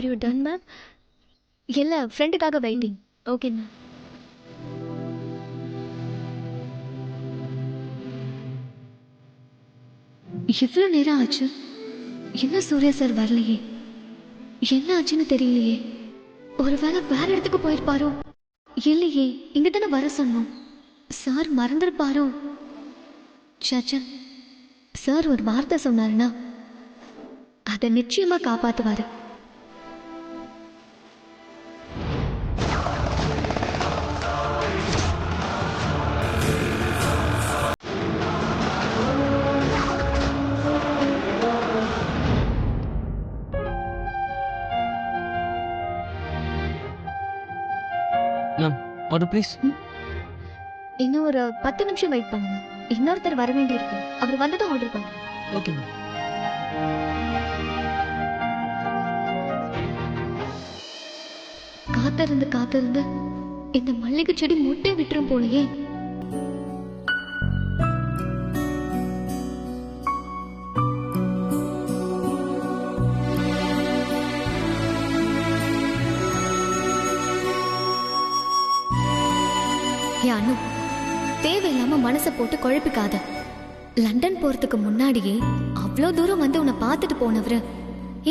Are you done ma'am? இல்லை, ஃப்ரெண்டுக்காக waiting. Okay ma'am. இவ்வளோ நேரம் ஆச்சு, இன்னும் சூர்யா சார் வரலையே. என்ன ஆச்சுன்னு தெரியலையே. ஒருவேளை வேற இடத்துக்கு போயிருப்பாரோ? இல்லையே, இங்க தானே வர சொன்னோம். சார் மறந்துருப்பாரோ? சாச்சா, சார் ஒரு வார்த்தை சொன்னாருன்னா அதை நிச்சயமா காப்பாத்துவாரு. Order please. இன்னும் ஒரு 10 நிமிஷம் வெயிட் பண்ணுங்க. இன்னொருத்தர் வர வேண்டியிருக்கு. அவர் வந்ததும் ஆர்டர் பண்ணுங்க. Okay ma'am. காத்திருந்து காத்திருந்து இந்த மல்லிகை செடி முட்டை விட்டுரும் போலயே. அனு, தேவையில்லாம மனசை போட்டு குழப்பிக்காத. லண்டன் போறதுக்கு முன்னாடியே அவ்வளோ தூரம் வந்து உன்னை பார்த்துட்டு போனவரு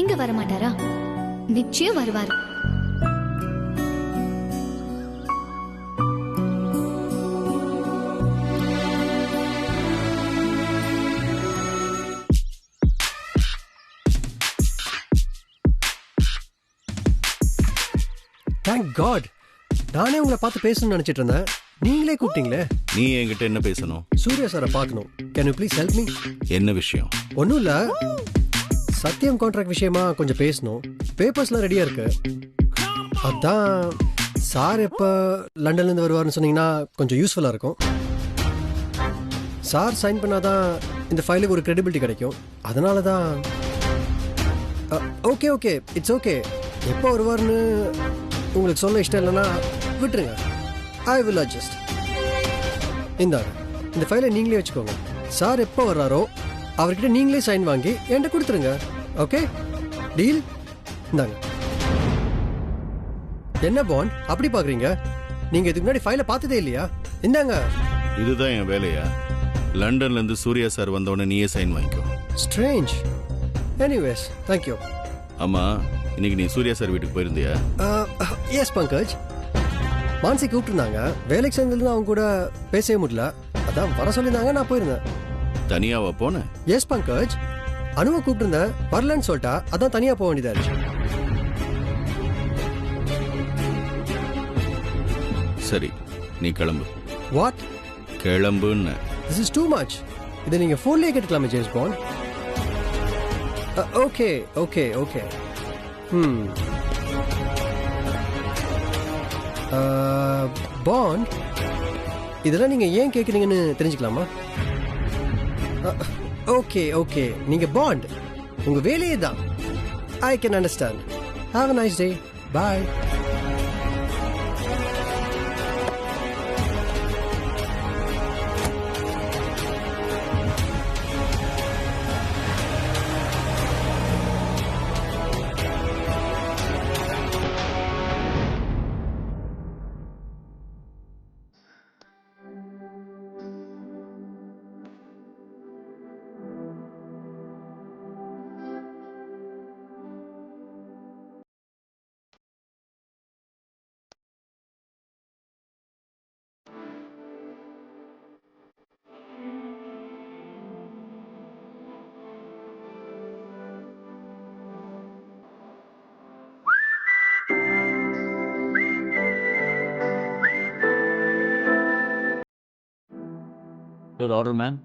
இங்க வர மாட்டாரா? நிச்சயம் வருவார். Thank God. நானே உங்களை பார்த்து பேசணும்னு நினைச்சிட்டு இருந்தேன். நீங்களே கூப்பிட்டீங்களே. நீ என்கிட்ட என்ன பேசணும்? சூர்யா சாரை பார்க்கணும். Can you please help me? என்ன விஷயம்? ஒன்றும் இல்லை, சத்தியம் கான்ட்ராக்ட் விஷயமா கொஞ்சம் பேசணும். பேப்பர்ஸ்லாம் ரெடியாக இருக்கு. அதான் சார் எப்போ லண்டன்லேருந்து வருவார்னு சொன்னீங்கன்னா கொஞ்சம் யூஸ்ஃபுல்லாக இருக்கும். சார் சைன் பண்ணாதான் இந்த ஃபைலுக்கு ஒரு கிரெடிபிலிட்டி கிடைக்கும். அதனால தான். Okay okay, it's okay. எப்போ வருவார்னு உங்களுக்கு சொல்ல இஷ்டம் இல்லைன்னா விட்டுருங்க. I will adjust. இந்தாங்க, இந்த ஃபைலை நீங்களே வச்சுக்கோங்க. சார் எப்போ வர்றாரோ அவர்கிட்ட நீங்களே சைன் வாங்கி என்கிட்ட கொடுத்துருங்க. Okay, deal? இந்தாங்க. என்ன பாண்ட் அப்படி பார்க்குறீங்க? நீங்கள் இதுக்கு முன்னாடி ஃபைலை பார்த்ததே இல்லையா? இந்தாங்க. இதுதான் என் வேலையா? லண்டன்லேருந்து சூர்யா சார் வந்தோடனே நீயே சைன் வாங்கிக்கோ. ஸ்ட்ரேஞ்ச். Anyways, thank you. ஆமாம், இன்னைக்கு நீ சூர்யா சார் வீட்டுக்கு போயிருந்தியா? எஸ் பங்கஜ். மான்சி கூப்பிட்டுருந்தாங்க. வேலைக்கு சேர்ந்ததுன்னு அவங்க கூட பேசவே முடியல. அதான் வர சொல்லியிருந்தாங்க, நான் போயிருந்தேன். தனியாவா போன? எஸ் பங்கஜ். அனுவை கூப்பிட்டுருந்தேன், வரலன்னு சொல்லிட்டா. அதான் தனியாக போக வேண்டியதா இருந்துச்சு. சரி, நீ கிளம்பு. வாட்? கிளம்புன்னு. This is too much. இதை நீங்கள் ஃபோன்லேயே கேட்டுக்கலாமே James Bond. Okay okay okay. Bond, இதெல்லாம் நீங்கள் ஏன் கேட்குறீங்கன்னு தெரிஞ்சுக்கலாமா? ஓகே ஓகே, நீங்கள் பாண்ட் உங்கள் வேலையே தான். I can understand. Have a nice day. Bye. Order ma'am.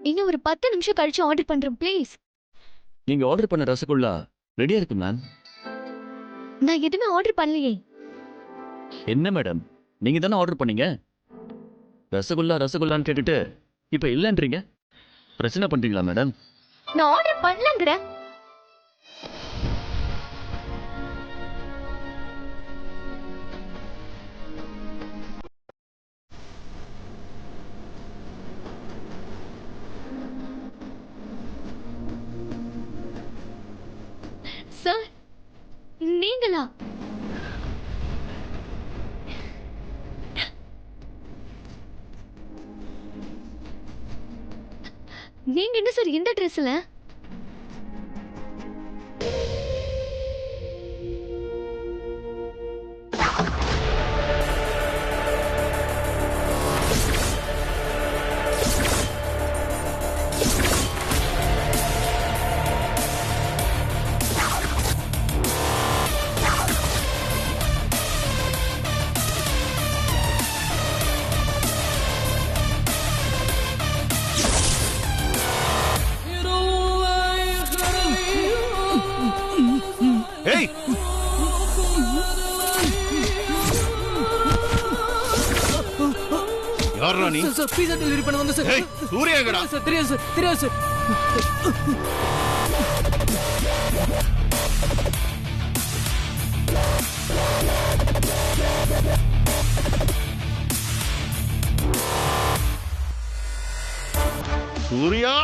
இன்னும் ஒரு 10 நிமிஷம் கழிச்சு ஆர்டர் பண்றேன் ப்ளீஸ். நீங்க ஆர்டர் பண்ண ரசகுல்லா ரெடியா இருக்கு மேம். நான் எதுவுமே ஆர்டர் பண்ணலையே. என்ன மேடம், நீங்க தானே ஆர்டர் பண்ணீங்க? ரசகுல்லா ரசகுல்லான்னு கேட்டுட்டு இப்ப இல்லைன்றீங்க. பிரச்சனை பண்றீங்களா மேடம்? நான் ஆர்டர் பண்ணலங்கிறேன். சார், நீங்களா? நீங்க என்ன சார் இந்த ட்ரெஸ்ல? ஏய் யாரா நீ? சார் பீஸா டெலிவரி பண்ண வந்தேன் சார். ஏய் சூர்யா எங்கடா? சார் தெரியாது சார், தெரியாது சார். சூர்யா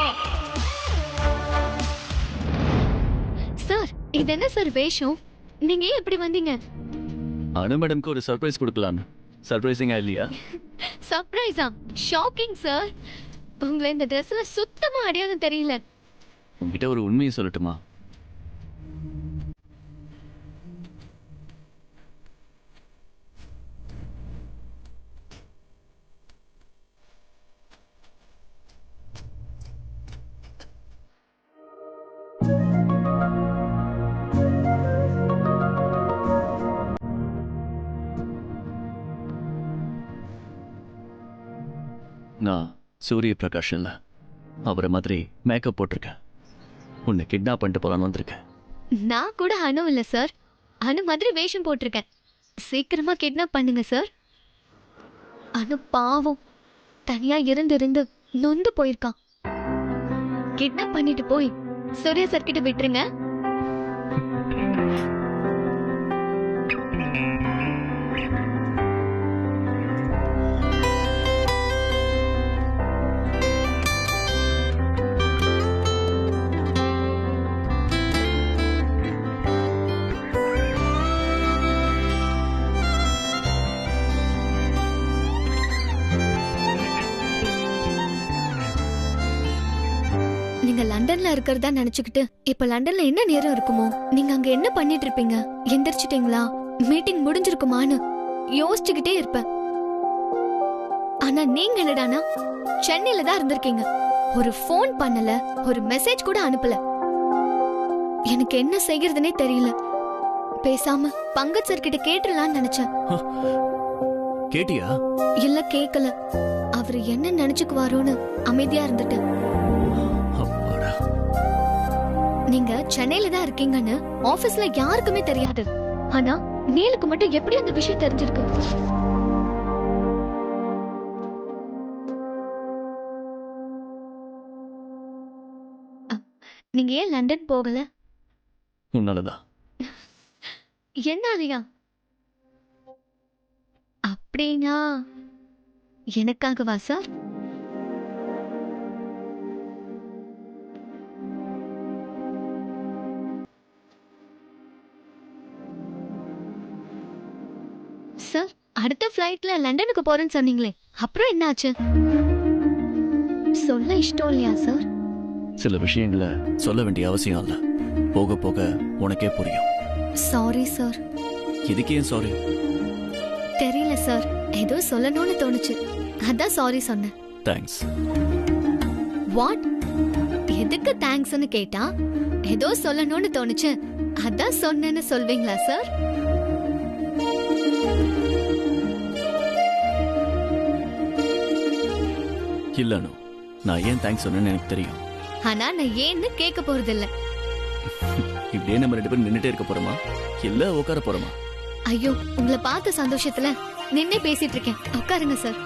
சார் இது என்ன சார் வேஷம்? நீங்க ஏன் இப்படி வந்தீங்க? அனு மேடம்க்கு ஒரு சர்ப்ரைஸ் கொடுக்கலான்னு. சர்ப்ரைசிங்கா இல்லையா? சர்ப்ரைஸா? Shocking sir. உங்களை இந்த ட்ரெஸ்ல சுத்தமா அடையாளம் தெரியல. உங்ககிட்ட ஒரு உண்மையை சொல்லட்டுமா? நான் சூரிய பிரகாஷ் இல்லை, அவரை மாதிரி மேக்கப் போட்டிருக்கேன். உன்னை கிட்னாப் பண்ணிட்டு போலான்னு வந்திருக்கேன். நான் கூட அனு இல்ல சார். அனு மாதிரி வேஷம் போட்டிருக்கேன். சீக்கிரமா கிட்னாப் பண்ணுங்க சார். அனு பாவம் தனியா இருந்து நொந்து போயிருக்கான். கிட்னாப் பண்ணிட்டு போய் சூர்யா சார் கிட்ட விட்டுருங்க. நீங்க லண்டன்ல இருக்கிறதா நினைச்சுக்கிட்டு இப்ப லண்டன்ல என்ன நேரம் இருக்குமோ, நீங்க அங்க என்ன பண்ணிட்டு இருப்பீங்க, எந்திரிச்சிட்டீங்களா, மீட்டிங் முடிஞ்சிருக்குமான்னு யோசிச்சுக்கிட்டே இருப்பேன். ஆனா நீங்க என்னடானா சென்னையில தான் இருந்திருக்கீங்க. ஒரு ஃபோன் பண்ணல, ஒரு மெசேஜ் கூட அனுப்பல. எனக்கு என்ன செய்யறதுனே தெரியல. பேசாம பங்கஜ் சார் கிட்ட கேட்டுடலாம்னு நினைச்சேன். கேட்டியா? இல்ல கேக்கல. அவரு என்ன நினைச்சுக்குவாரோன்னு அமைதியா இருந்துட்டேன். நீங்க சென்னையில தான் இருக்கீங்கன்னு ஆபீஸ்ல யாருக்குமே தெரியாது. ஆனா நீலுக்கு மட்டும் எப்படி அந்த விஷயம் தெரிஞ்சிருக்கு? நீங்க ஏன் லண்டன் போகல? உன்னாலதான். என்னாலயா? அப்படின்னா எனக்காகவா சார்? சார் அடுத்த ஃப்ளைட்ல லண்டனுக்கு போறேன்னு சொன்னீங்களே, அப்புறம் என்னாச்சு? சொல்ல இஷ்டம் இல்லையா சார்? சில விஷயங்களை சொல்ல வேண்டிய அவசியம் இல்லை. போக போக உனக்கே புரியும். Sorry sir. இதுக்கே சாரி? தெரியல சார், ஏதோ சொல்லணும்னு தோணுச்சு, அதான் சாரி சொன்னேன். தேங்க்ஸ். வாட்? எதுக்கு தேங்க்ஸ்னு கேட்டா ஏதோ சொல்லணும்னு தோணுச்சு அதான் சொன்னேன்னு சொல்வீங்களா சார்? இல்லனு, நான் ஏன் தேங்க்ஸ் சொன்னேன்னு எனக்கு தெரியும். ஆனா நான் ஏன்னு கேட்க போறது இல்ல. இப்படியே நம்ம 2 பேரும் நின்னுட்டே இருக்க போறோமா இல்ல உட்கார போறோமா? ஐயோ, உங்களை பார்த்த சந்தோஷத்துல நின்னே பேசிட்டு இருக்கேன். உட்காருங்க சார்.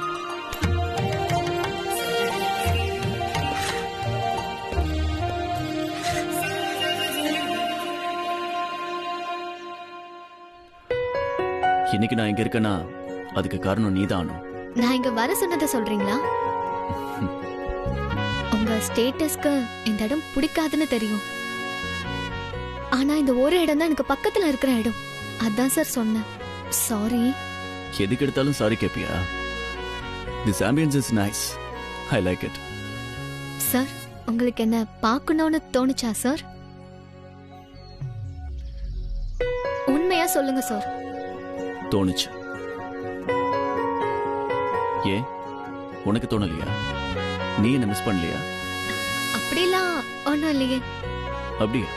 இன்னைக்கு நான் இங்க இருக்கேன்னா அதுக்கு காரணம் நீதான். நான் இங்க வர சொன்னதை சொல்றீங்களா? உங்க ஸ்டேட்டஸ்க்கு இந்த இடம் பிடிக்காதுன்னு தெரியும். ஆனா இந்த ஒரு இடம் தான் எனக்கு பக்கத்துல இருக்கிற இடம். அதான் சார் சொன்னேன். சாரி. எதுக்கு எடுத்தாலும் சாரி கேப்பியா? This ambience is nice. I like it. Sir, உங்களுக்கு என்ன பார்க்கணும்னு தோணுச்சா சார்? உண்மையா சொல்லுங்க சார். தோணுச்சு. ஏன் உனக்கு தோணலையா? நீ என்ன மிஸ் பண்ணலையா? அப்படிலாம் ஒன்றும் இல்லையே. அப்படியா?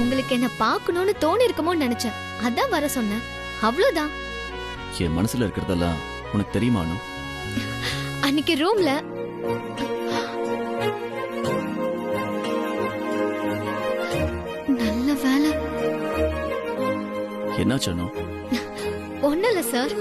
உங்களுக்கு என்ன பார்க்கணும்னு தோணி இருக்குமோன்னு நினைச்சேன், அதான் வர சொன்னேன். அவ்வளவுதான். என் மனசுல இருக்கிறதெல்லாம் உனக்கு தெரியுமானு? அன்னைக்கு ரூம்ல நல்ல வேலை. என்னாச்சனோ? ஒன்னும் இல்ல sir.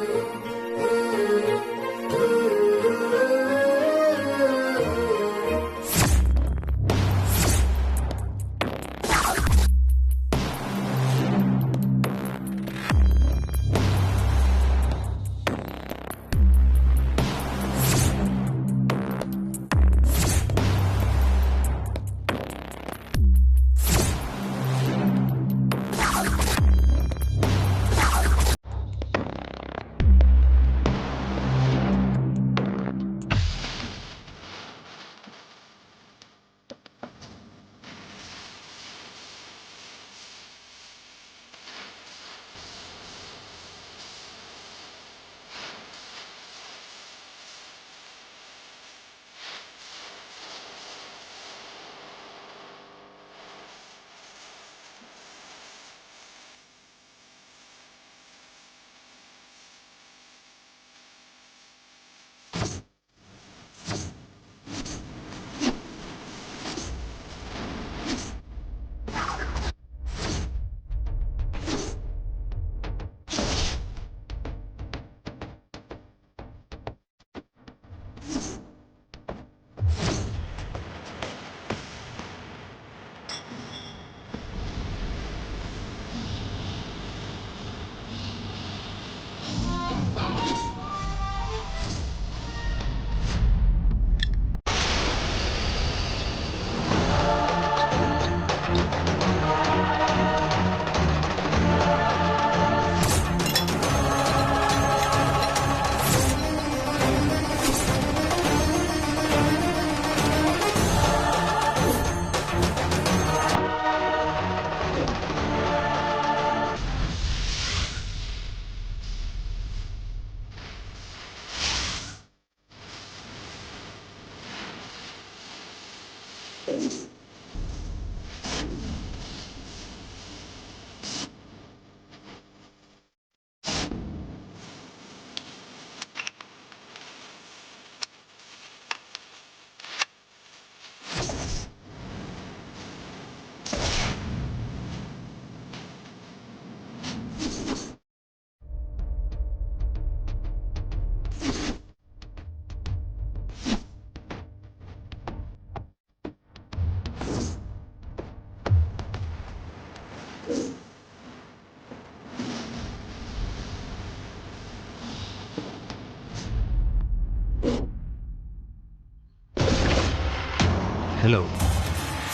Hello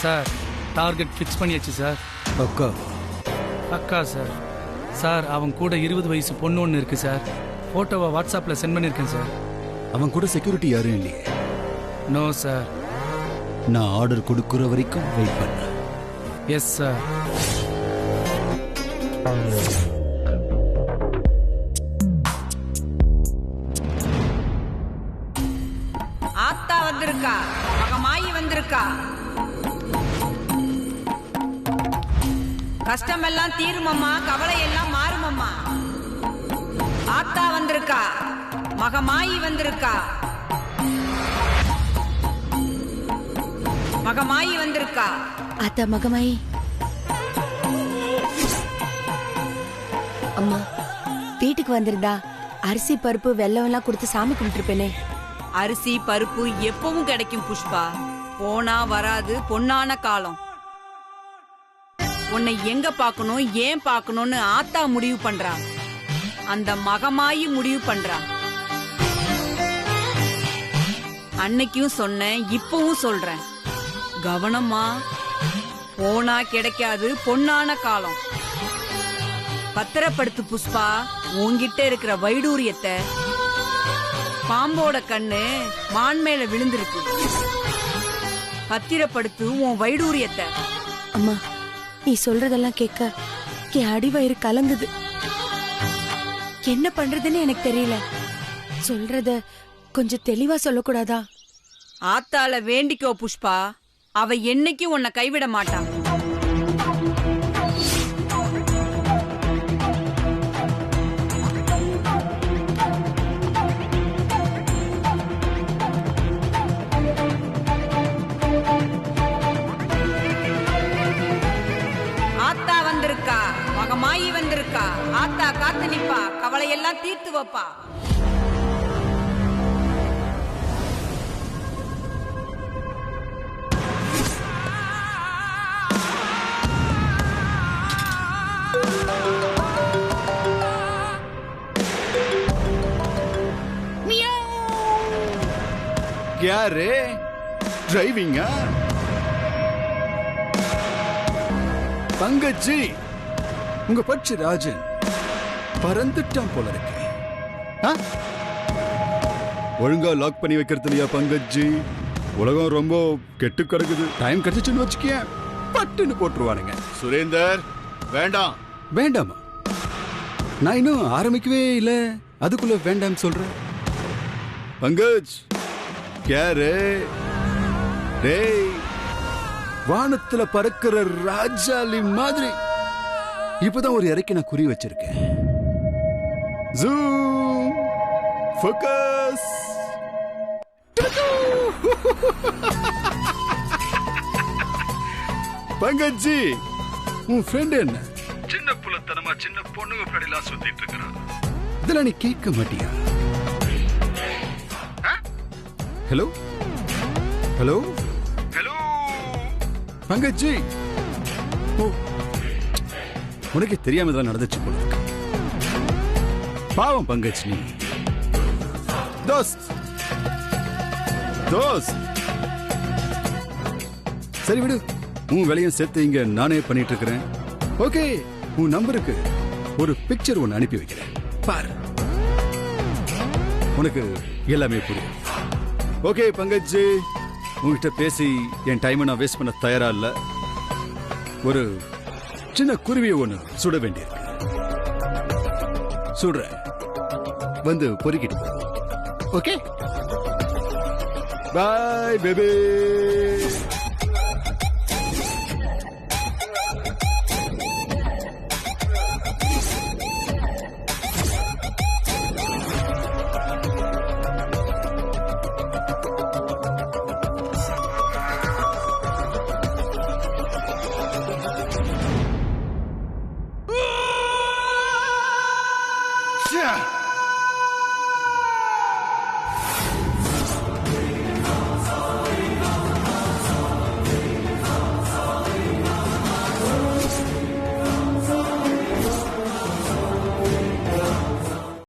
sir, target fix பண்ணியாச்சு சார். அக்கா அக்கா சார். சார், அவன் கூட 20 வயசு பொண்ணு ஒன்று இருக்கு சார். ஃபோட்டோவை வாட்ஸ்அப்பில் சென்ட் பண்ணியிருக்கேன் சார். அவன் கூட செக்யூரிட்டி யாரும் இல்லையே. No sir. நான் ஆர்டர் கொடுக்குற வரைக்கும் வெயிட் பண்ண. Yes sir. ஆத்தா வந்திருக்கா, மகமாயி வந்திருக்கா. கஷ்டம் எல்லாம் தீருமம்மா, கவலை எல்லாம் மாறுமம்மா. ஆத்தா வந்திருக்கா, மகமாயி வந்திருக்கா. மகமாயி வந்திருக்கா. அத்தா மகமாயி. அம்மா வீட்டுக்கு வந்திருந்தா அரிசி பருப்பு வெல்லம் எல்லாம் கொடுத்து சாமி கும்பிட்டுருப்பேனே. அரிசி பருப்பு எப்பவும் கிடைக்கும் புஷ்பா. போனா வராது பொன்னான காலம். உன்னை எங்க பார்க்கணும், ஏன் பார்க்கணும்னு ஆத்தா முடிவு பண்றா. அந்த மகமாயி முடிவு பண்றா. அன்னைக்கும் சொன்னேன், இப்பவும் சொல்றேன், கவனமா. போனா கிடைக்காது பொன்னான காலம். பத்திரப்படுத்து புஷ்பா உன்கிட்ட இருக்கிற வைடூரியத்தை. பாம்போட கண்ணு மான் மேல விழுந்திருக்கு. பத்திரப்படுத்து உன் வைடூரியத்தை. அம்மா நீ சொல்றதெல்லாம் கேட்க என் அடிவயிறு கலங்குது. என்ன பண்றதுன்னு எனக்கு தெரியல. சொல்றத கொஞ்சம் தெளிவா சொல்லக்கூடாதா? ஆத்தால வேண்டிக்கோ புஷ்பா, அவ என்னைக்கு உன்னை கைவிட மாட்டான். ஆத்தா வந்திருக்கா, மகமாயி வந்திருக்கா, ஆத்தா காத்து நிப்பா, கவலையெல்லாம் தீர்த்து வைப்பா. क्या रे டிரைவிங்கா? பங்கஜி, உங்க பட்சி ராஜன் பறந்துட்டான் போல இருக்கு. ஒழுங்கா லாக் பண்ணி வைக்கிறது இல்லையா பங்கஜி? உலகம் ரொம்ப கெட்டு கிடக்குது. டைம் கிடைச்சுன்னு வச்சுக்க பட்டுன்னு போட்டுருவானுங்க. சுரேந்தர் வேண்டாம். வேண்டாமா? நான் இன்னும் ஆரம்பிக்கவே இல்ல, அதுக்குள்ள வேண்டாம் சொல்றேன். பங்கஜ் கேரே டேய், வானத்துல பறக்கிற ராஜாலி மாதிரி இப்பதான் ஒரு இறைக்கு நான் குறி வச்சிருக்கேன். Zoom focus. பங்கஜி, உன் ஃப்ரெண்ட் என்ன சின்ன புலத்தனமா சின்ன பொண்ணுங்க படிலாம் சுத்திட்டு இருக்கிறான். இதெல்லாம் நீ கேட்க மாட்டியா? ஹலோ ஹலோ ஹலோ பங்கஜி, உனக்கு தெரியாம இதெல்லாம் நடந்துச்சு போல இருக்கு. பாவம் பங்கஜ் நீ. தோஸ்த் தோஸ்த், சரி விடு, உன் வேலையும் சேர்த்து இங்க நானே பண்ணிட்டு இருக்கிறேன். ஓகே, உன் நம்பருக்கு ஒரு பிக்சர் ஒன்னு அனுப்பி வைக்கிறேன், பாரு, உனக்கு எல்லாமே புரியும். ஓகே பங்கஜ், உங்ககிட்ட பேசி என் டைமை நான் வேஸ்ட் பண்ண தயாரா இல்ல. ஒரு சின்ன குருவியை ஒண்ணு சுட வேண்டியிருக்கு. சுடுற வந்து பொறுக்கிட்டு போ. Okay, boy baby.